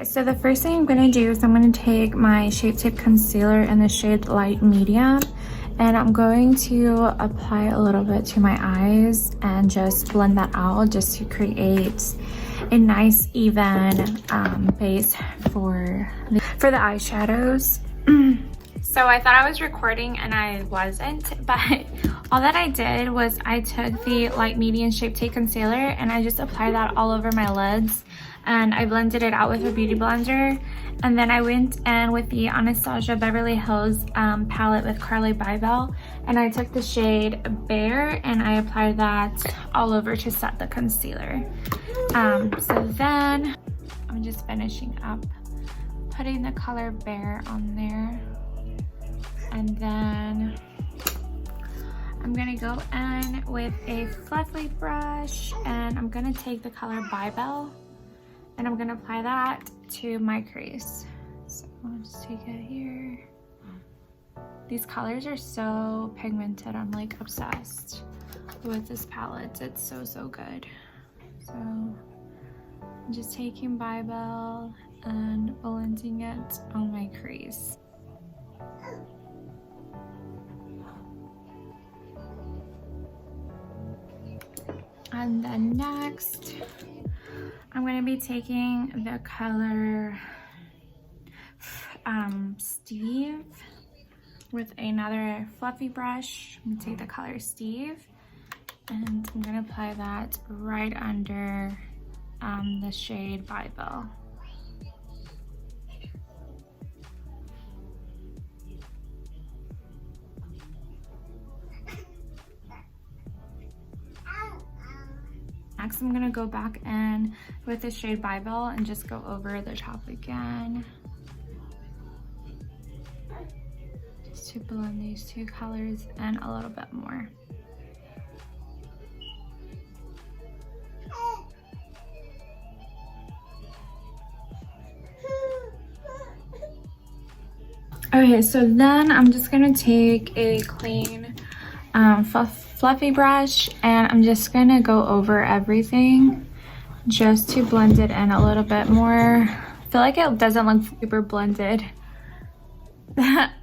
Okay, so the first thing I'm going to do is I'm going to take my Shape Tape Concealer in the shade Light Medium, and I'm going to apply a little bit to my eyes and just blend that out just to create a nice even base for the eyeshadows. So I thought I was recording and I wasn't, but all that I did was I took the Light Medium Shape Tape Concealer and I just applied that all over my lids, and I blended it out with a beauty blender. And then I went in with the Anastasia Beverly Hills palette with Carli Bybel, and I took the shade Bare and I applied that all over to set the concealer. So then I'm just finishing up putting the color Bare on there. And then I'm gonna go in with a fluffy brush and I'm gonna take the color Bybel and I'm gonna apply that to my crease. So I'll just take it here. These colors are so pigmented. I'm like obsessed with this palette. It's so good. So I'm just taking Bybel and blending it on my crease. And then next, I'm going to be taking the color Steve with another fluffy brush. I'm going to take the color Steve and I'm going to apply that right under the shade Bybel. Next, I'm gonna go back in with the shade Bybel and just go over the top again. Just to blend these two colors in a little bit more. Okay, so then I'm just gonna take a clean fluffy brush and I'm just gonna go over everything just to blend it in a little bit more. I feel like it doesn't look super blended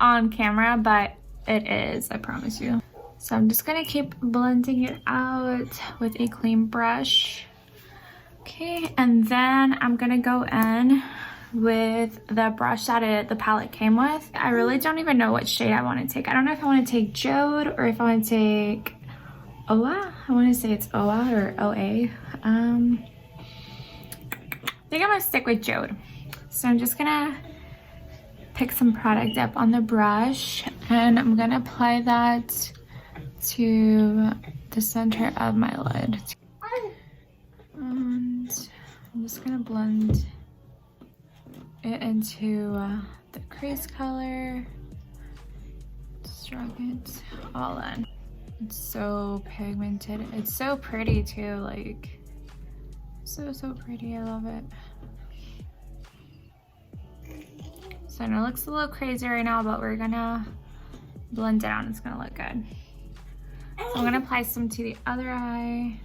on camera, but it is, I promise you. So I'm just gonna keep blending it out with a clean brush. Okay, and then I'm gonna go in with the brush that the palette came with. I really don't even know what shade I want to take. I don't know if I want to take Jode or if I want to take Oa. I want to say it's Oa or OA. I think I'm gonna stick with Jode. So I'm just gonna pick some product up on the brush and I'm gonna apply that to the center of my lid. And I'm just gonna blend it into the crease color. Just drag it all in. It's so pigmented. It's so pretty too, like so pretty. I love it. So I know it looks a little crazy right now, but we're gonna blend it out. It's gonna look good. So I'm gonna apply some to the other eye.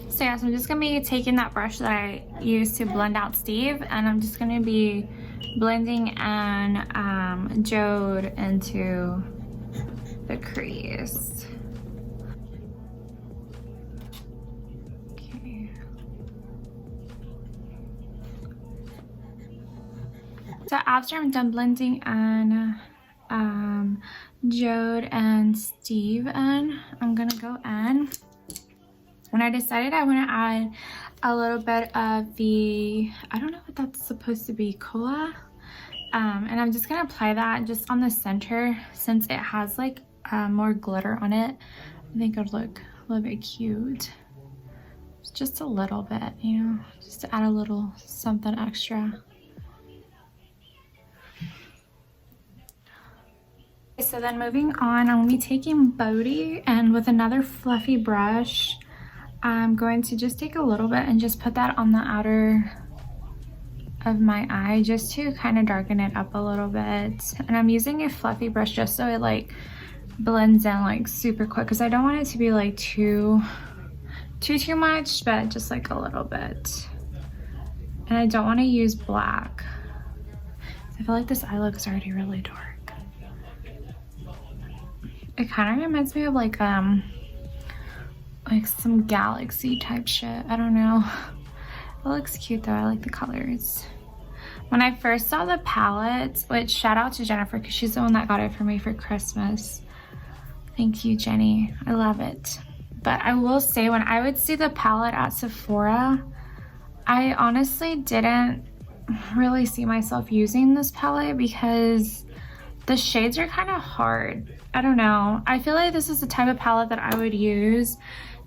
So yeah, so I'm just gonna be taking that brush that I used to blend out Steve, and I'm just gonna be blending in Jode into the crease. Okay. So after I'm done blending in Jode and Steve in, I'm gonna go in. And I decided I want to add a little bit of the, I don't know what that's supposed to be, cola. And I'm just going to apply that just on the center since it has like more glitter on it. I think it would look a little bit cute. Just a little bit, you know, just to add a little something extra. So then moving on, I'm going to be taking Bodhi and with another fluffy brush, I'm going to just take a little bit and just put that on the outer of my eye just to kind of darken it up a little bit. And I'm using a fluffy brush just so it like blends in like super quick, because I don't want it to be like too much, but just like a little bit. And I don't want to use black. I feel like this eye look is already really dark. It kind of reminds me of like some galaxy type shit. I don't know. It looks cute though. I like the colors. When I first saw the palette, which shout out to Jennifer because she's the one that got it for me for Christmas. Thank you, Jenny. I love it. But I will say, when I would see the palette at Sephora, I honestly didn't really see myself using this palette because the shades are kind of hard. I don't know. I feel like this is the type of palette that I would use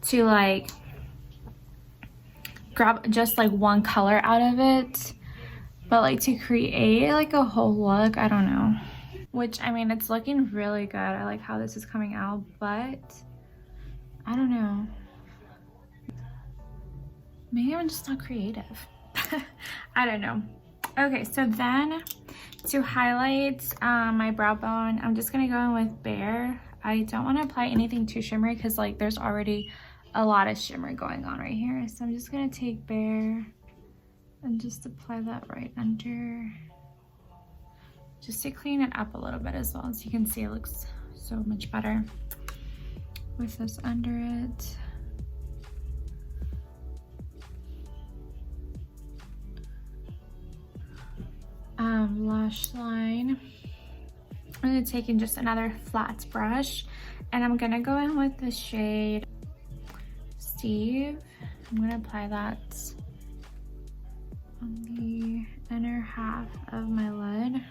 to like grab just like one color out of it, but like to create like a whole look, I don't know. Which, I mean, it's looking really good. I like how this is coming out, but I don't know. Maybe I'm just not creative. I don't know. Okay, so then to highlight my brow bone, I'm just gonna go in with Bare. I don't want to apply anything too shimmery because like there's already a lot of shimmer going on right here. So I'm just gonna take Bare and just apply that right under, just to clean it up a little bit as well. As you can see, it looks so much better with this under it. Lash line. I'm gonna take in just another flat brush, and I'm gonna go in with the shade Steve. I'm gonna apply that on the inner half of my lid.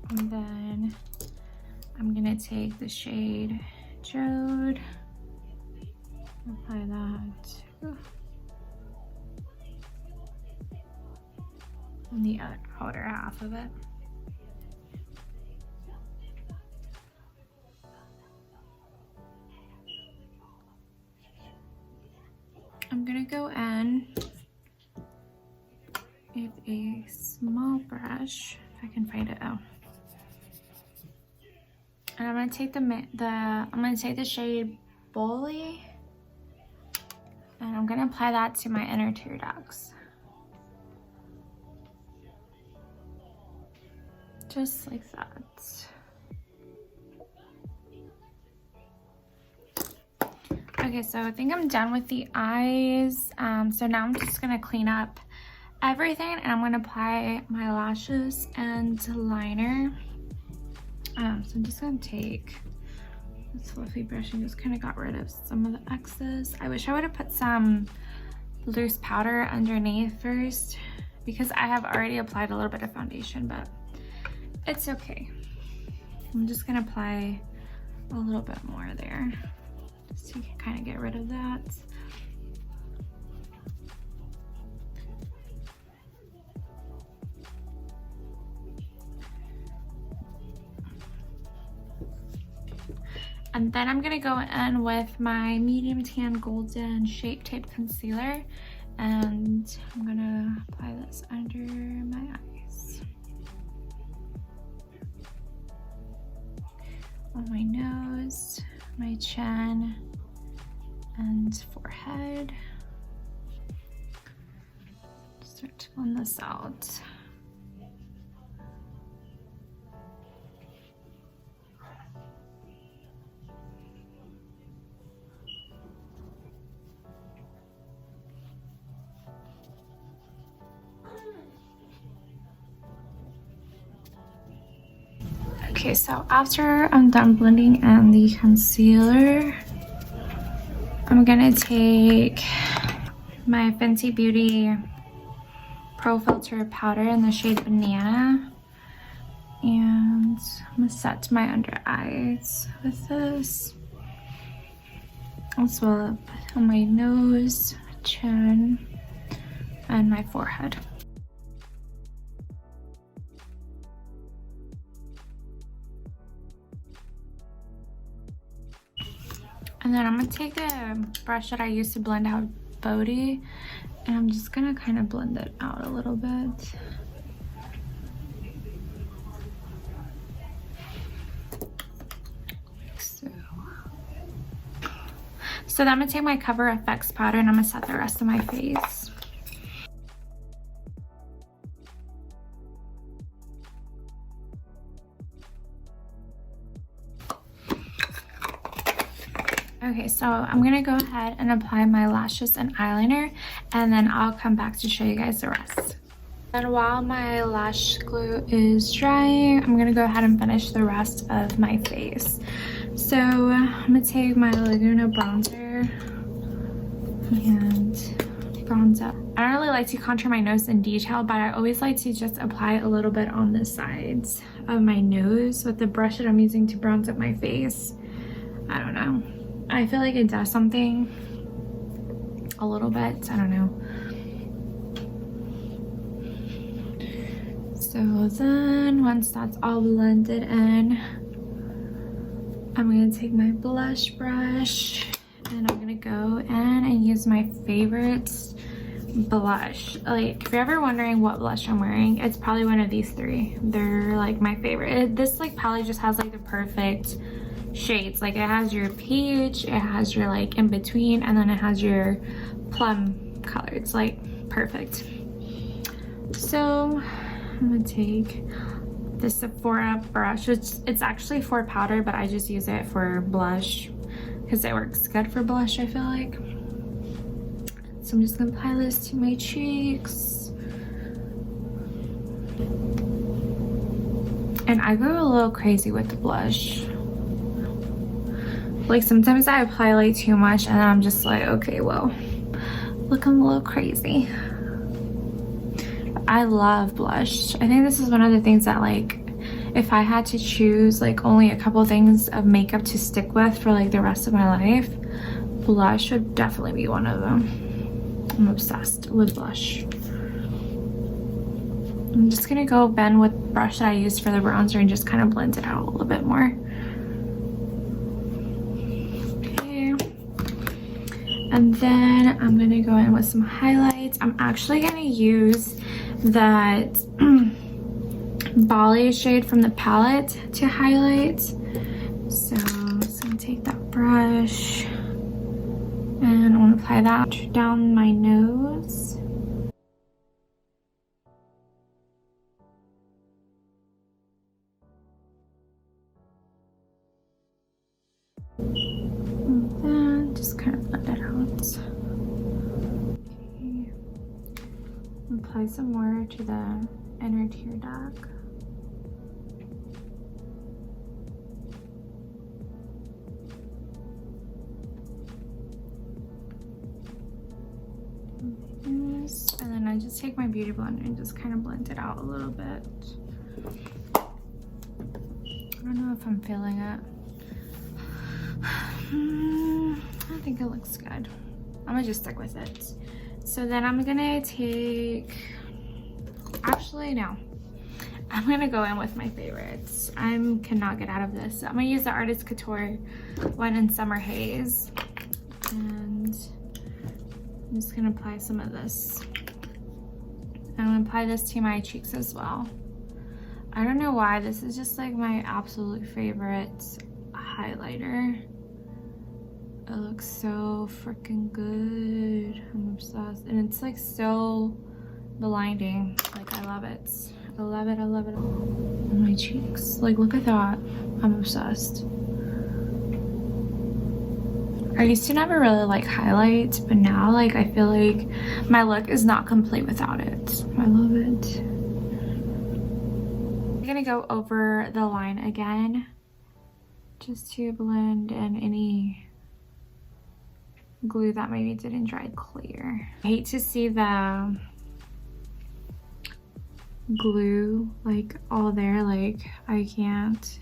And then I'm gonna take the shade Jode, apply that on the outer half of it. I'm gonna go in with a small brush, if I can find it. Oh. And I'm gonna take the shade Bully, and I'm gonna apply that to my inner tear ducts. Just like that. Okay, so I think I'm done with the eyes. So now I'm just gonna clean up everything, and I'm gonna apply my lashes and liner. So I'm just gonna take this fluffy brush and just kind of got rid of some of the excess. I wish I would have put some loose powder underneath first, because I have already applied a little bit of foundation, but it's okay. I'm just gonna apply a little bit more there, just to kind of get rid of that. And then I'm gonna go in with my medium tan golden Shape Tape concealer, and I'm gonna apply this under my eyes, on my nose, my chin, and forehead. Start to blend this out. Okay, so after I'm done blending in the concealer, I'm gonna take my Fenty Beauty Pro Filter powder in the shade Banana, and I'm gonna set my under eyes with this, as well as on my nose, chin, and my forehead. And then I'm gonna take a brush that I used to blend out Bodhi, and I'm just gonna kind of blend it out a little bit. So then I'm gonna take my Cover FX powder and I'm gonna set the rest of my face. Okay, so I'm gonna go ahead and apply my lashes and eyeliner, and then I'll come back to show you guys the rest. And while my lash glue is drying, I'm gonna go ahead and finish the rest of my face. So I'm gonna take my Laguna bronzer and bronze up. I don't really like to contour my nose in detail, but I always like to just apply a little bit on the sides of my nose with the brush that I'm using to bronze up my face. I don't know. I feel like it does something a little bit. I don't know. So then once that's all blended in, I'm gonna take my blush brush and I'm gonna go in and use my favorite blush. Like, if you're ever wondering what blush I'm wearing, it's probably one of these three. They're like my favorite. This like palette just has like the perfect shades. Like, it has your peach, it has your like in between, and then it has your plum color. It's like perfect. So I'm gonna take this Sephora brush. It's actually for powder, but I just use it for blush because it works good for blush, I feel like. So I'm just gonna apply this to my cheeks. And I go a little crazy with the blush. Like, sometimes I apply like too much and then I'm just like, okay, well, look, I'm a little crazy. I love blush. I think this is one of the things that, like, if I had to choose like only a couple things of makeup to stick with for like the rest of my life, blush would definitely be one of them. I'm obsessed with blush. I'm just gonna go bend with the brush that I used for the bronzer and just kind of blend it out a little bit more. And then I'm gonna go in with some highlights. I'm actually gonna use that Bali shade from the palette to highlight. So I'm just gonna take that brush and I wanna apply that down my nose. And then just kind of blend it out. Okay. Apply some more to the inner tear duct. And then I just take my beauty blender and just kind of blend it out a little bit. I don't know if I'm feeling it. I think it looks good. I'm gonna just stick with it. So then I'm gonna take, actually no, I'm gonna go in with my favorites. I cannot get out of this. So I'm gonna use the Artist Couture one in Summer Haze, and I'm just gonna apply some of this. I'm gonna apply this to my cheeks as well. I don't know why, this is just like my absolute favorite highlighter. It looks so freaking good. I'm obsessed. And it's like so blinding. Like, I love it. I love it, I love it. On my cheeks. Like, look at that. I'm obsessed. I used to never really like highlight, but now like I feel like my look is not complete without it. I love it. I'm gonna go over the line again just to blend in any glue that maybe didn't dry clear. I hate to see the glue like all there, like I can't.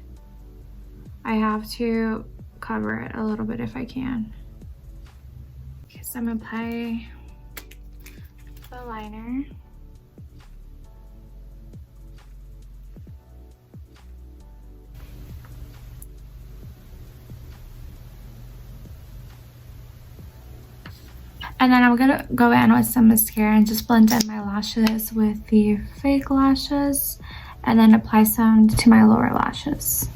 I have to cover it a little bit if I can. Okay, so I'm gonna apply the liner. And then I'm gonna go in with some mascara and just blend in my lashes with the fake lashes, and then apply some to my lower lashes.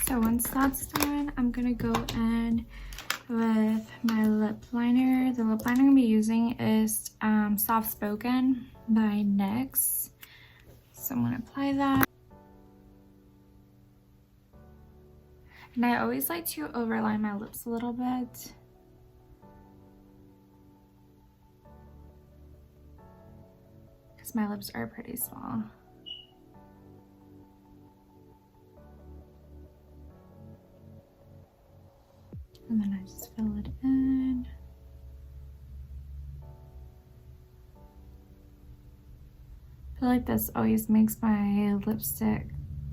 So once that's done, I'm gonna go in with my lip liner. The lip liner I'm gonna be using is Soft Spoken by NYX. So I'm gonna apply that. And I always like to overline my lips a little bit. Because my lips are pretty small. And then I just fill it in. I feel like this always makes my lipstick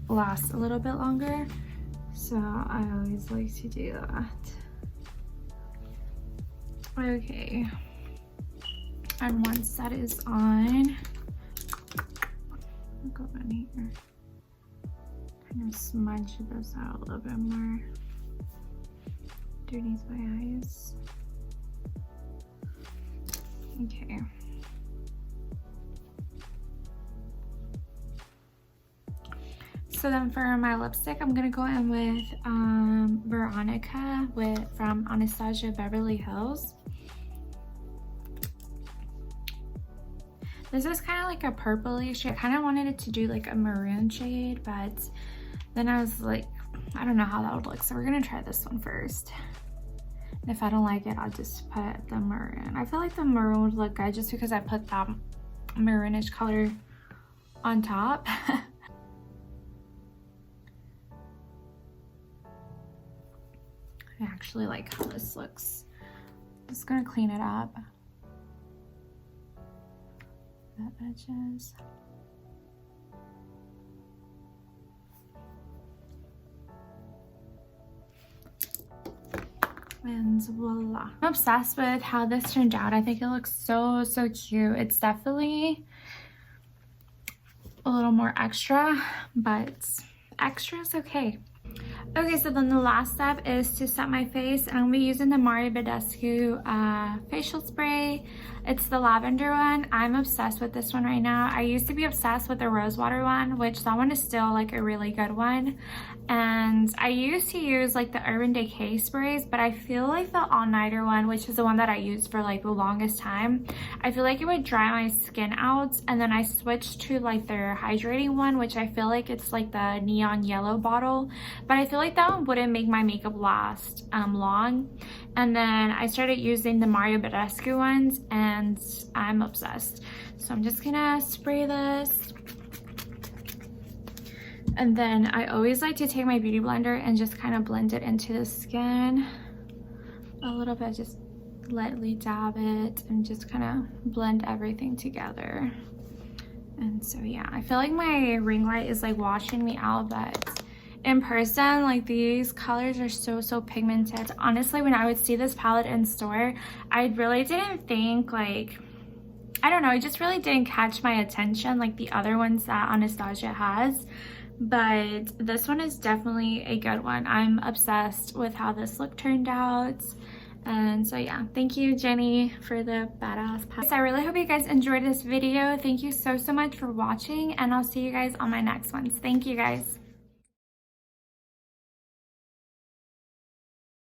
last a little bit longer, so I always like to do that. Okay, and once that is on, I'll go in here, kind of smudge this out a little bit more underneath my eyes. Okay. So then for my lipstick, I'm gonna go in with Veronica from Anastasia Beverly Hills. This is kind of like a purpley shade. I kind of wanted it to do like a maroon shade, but then I was like, I don't know how that would look. So we're gonna try this one first. And if I don't like it, I'll just put the maroon. I feel like the maroon would look good just because I put that maroonish color on top. I actually like how this looks. Just gonna clean it up. The edges. And voila. I'm obsessed with how this turned out. I think it looks so cute. It's definitely a little more extra, but extra is okay. Okay, so then the last step is to set my face, and I'm gonna be using the Mario Badescu facial spray. It's the lavender one. I'm obsessed with this one right now. I used to be obsessed with the rosewater one, which that one is still like a really good one. And I used to use like the Urban Decay sprays, but I feel like the all-nighter one, which is the one that I used for like the longest time, I feel like it would dry my skin out. And then I switched to like their hydrating one, which I feel like it's like the neon yellow bottle, but I feel like that one wouldn't make my makeup last long. And then I started using the Mario Badescu ones, and I'm obsessed. So I'm just gonna spray this. And then I always like to take my beauty blender and just kind of blend it into the skin a little bit, just lightly dab it and just kind of blend everything together. And so yeah, I feel like my ring light is like washing me out, but in person, like these colors are so pigmented. Honestly, when I would see this palette in store, I really didn't think like, I don't know, it just really didn't catch my attention like the other ones that Anastasia has. But this one is definitely a good one. I'm obsessed with how this look turned out. And so yeah, thank you Jenny for the badass palette. I really hope you guys enjoyed this video. Thank you so much for watching, and I'll see you guys on my next ones. Thank you guys.